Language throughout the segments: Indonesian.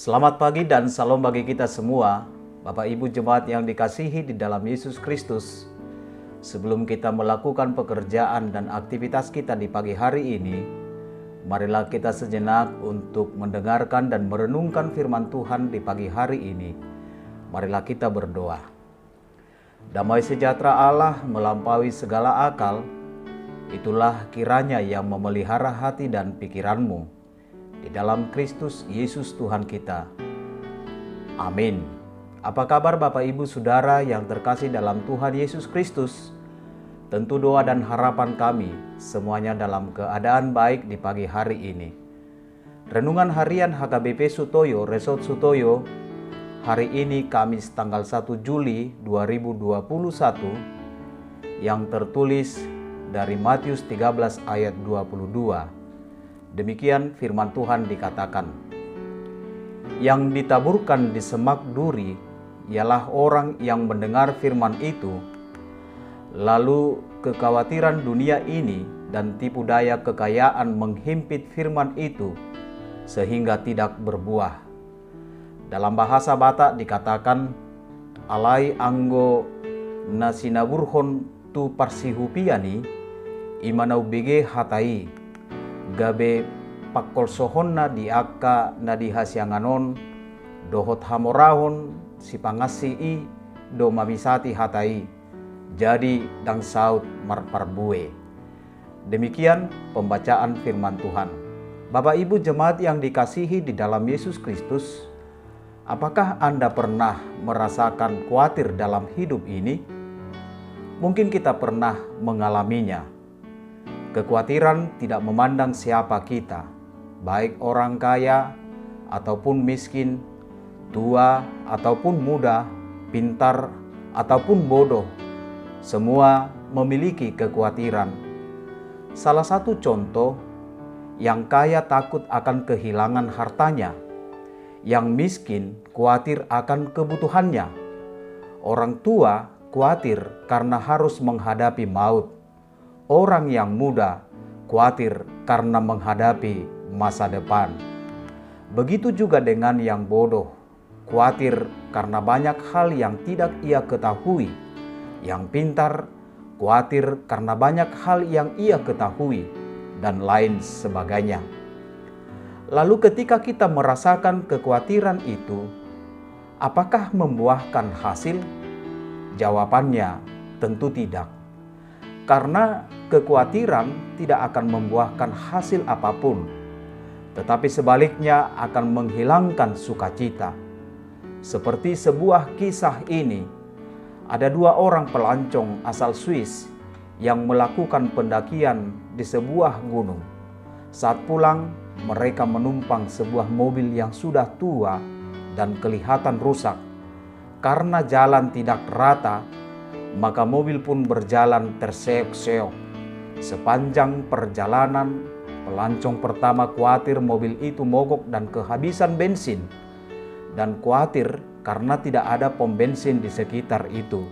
Selamat pagi dan salam bagi kita semua, Bapak Ibu jemaat yang dikasihi di dalam Yesus Kristus. Sebelum kita melakukan pekerjaan dan aktivitas kita di pagi hari ini, marilah kita sejenak untuk mendengarkan dan merenungkan firman Tuhan di pagi hari ini. Marilah kita berdoa. Damai sejahtera Allah melampaui segala akal, itulah kiranya yang memelihara hati dan pikiranmu di dalam Kristus Yesus Tuhan kita. Amin. Apa kabar Bapak Ibu Saudara yang terkasih dalam Tuhan Yesus Kristus? Tentu doa dan harapan kami semuanya dalam keadaan baik di pagi hari ini. Renungan harian HKBP Sutoyo, Resort Sutoyo, hari ini Kamis tanggal 1 Juli 2021 yang tertulis dari Matius 13 ayat 22. Demikian firman Tuhan dikatakan, yang ditaburkan di semak duri ialah orang yang mendengar firman itu, lalu kekhawatiran dunia ini dan tipu daya kekayaan menghimpit firman itu sehingga tidak berbuah. Dalam bahasa Batak dikatakan, alai anggo nasinaburhon tu parsihupiani imanau bege hatai gabe pakol sohonna di akka nadi hasyanganon dohot hamorahon si pangasi do mamisati hatai jadi dang saut marparbue. Demikian pembacaan firman Tuhan. Bapak Ibu jemaat yang dikasihi di dalam Yesus Kristus, apakah Anda pernah merasakan khawatir dalam hidup ini? Mungkin kita pernah mengalaminya. Kekhawatiran tidak memandang siapa kita, baik orang kaya ataupun miskin, tua ataupun muda, pintar ataupun bodoh. Semua memiliki kekhawatiran. Salah satu contoh, yang kaya takut akan kehilangan hartanya, yang miskin khawatir akan kebutuhannya, orang tua khawatir karena harus menghadapi maut. Orang yang muda khawatir karena menghadapi masa depan. Begitu juga dengan yang bodoh, khawatir karena banyak hal yang tidak ia ketahui. Yang pintar khawatir karena banyak hal yang ia ketahui, dan lain sebagainya. Lalu ketika kita merasakan kekhawatiran itu, apakah membuahkan hasil? Jawabannya tentu tidak. Karena kekhawatiran tidak akan membuahkan hasil apapun, tetapi sebaliknya akan menghilangkan sukacita. Seperti sebuah kisah ini, ada dua orang pelancong asal Swiss yang melakukan pendakian di sebuah gunung. Saat pulang, mereka menumpang sebuah mobil yang sudah tua dan kelihatan rusak. Karena jalan tidak rata, maka mobil pun berjalan terseok-seok. Sepanjang perjalanan, pelancong pertama khawatir mobil itu mogok dan kehabisan bensin, dan khawatir karena tidak ada pom bensin di sekitar itu.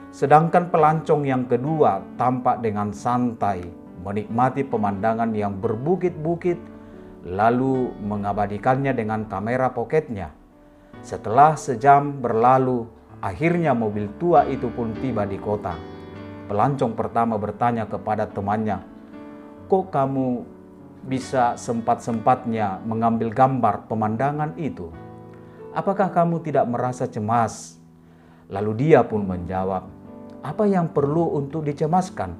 Sedangkan pelancong yang kedua tampak dengan santai, menikmati pemandangan yang berbukit-bukit, lalu mengabadikannya dengan kamera poketnya. Setelah sejam berlalu, akhirnya mobil tua itu pun tiba di kota. Pelancong pertama bertanya kepada temannya, "Kok kamu bisa sempat-sempatnya mengambil gambar pemandangan itu? Apakah kamu tidak merasa cemas?" Lalu dia pun menjawab, "Apa yang perlu untuk dicemaskan?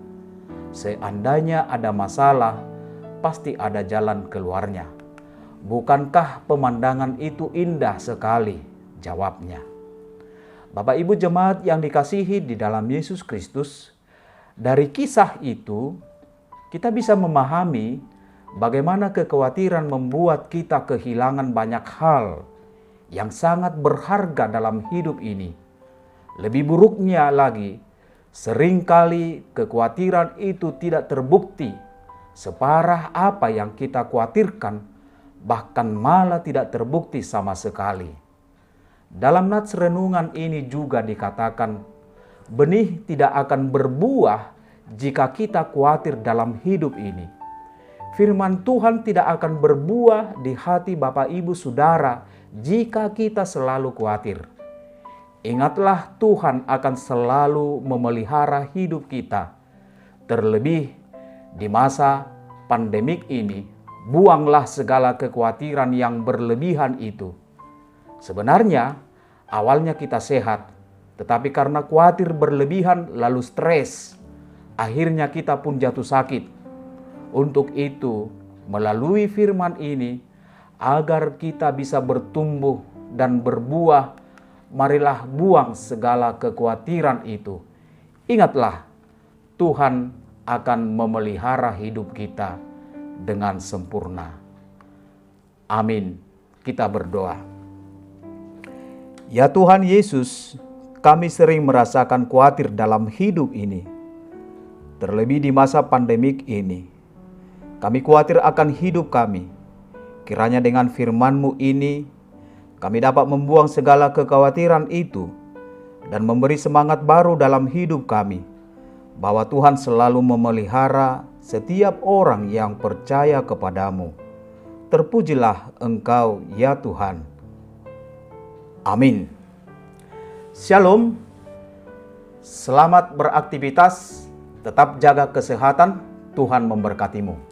Seandainya ada masalah, pasti ada jalan keluarnya. Bukankah pemandangan itu indah sekali?" jawabnya. Bapak Ibu jemaat yang dikasihi di dalam Yesus Kristus, dari kisah itu kita bisa memahami bagaimana kekhawatiran membuat kita kehilangan banyak hal yang sangat berharga dalam hidup ini. Lebih buruknya lagi, seringkali kekhawatiran itu tidak terbukti separah apa yang kita khawatirkan, bahkan malah tidak terbukti sama sekali. Dalam nats renungan ini juga dikatakan, benih tidak akan berbuah jika kita khawatir dalam hidup ini. Firman Tuhan tidak akan berbuah di hati Bapak Ibu Saudara jika kita selalu khawatir. Ingatlah, Tuhan akan selalu memelihara hidup kita. Terlebih di masa pandemik ini, buanglah segala kekhawatiran yang berlebihan itu. Sebenarnya, awalnya kita sehat, tetapi karena khawatir berlebihan lalu stres, akhirnya kita pun jatuh sakit. Untuk itu, melalui firman ini, agar kita bisa bertumbuh dan berbuah, marilah buang segala kekhawatiran itu. Ingatlah, Tuhan akan memelihara hidup kita dengan sempurna. Amin. Kita berdoa. Ya Tuhan Yesus, kami sering merasakan khawatir dalam hidup ini. Terlebih di masa pandemik ini. Kami khawatir akan hidup kami. Kiranya dengan firman-Mu ini, kami dapat membuang segala kekhawatiran itu dan memberi semangat baru dalam hidup kami, bahwa Tuhan selalu memelihara setiap orang yang percaya kepadamu. Terpujilah Engkau ya Tuhan. Amin. Shalom. Selamat beraktivitas, tetap jaga kesehatan, Tuhan memberkatimu.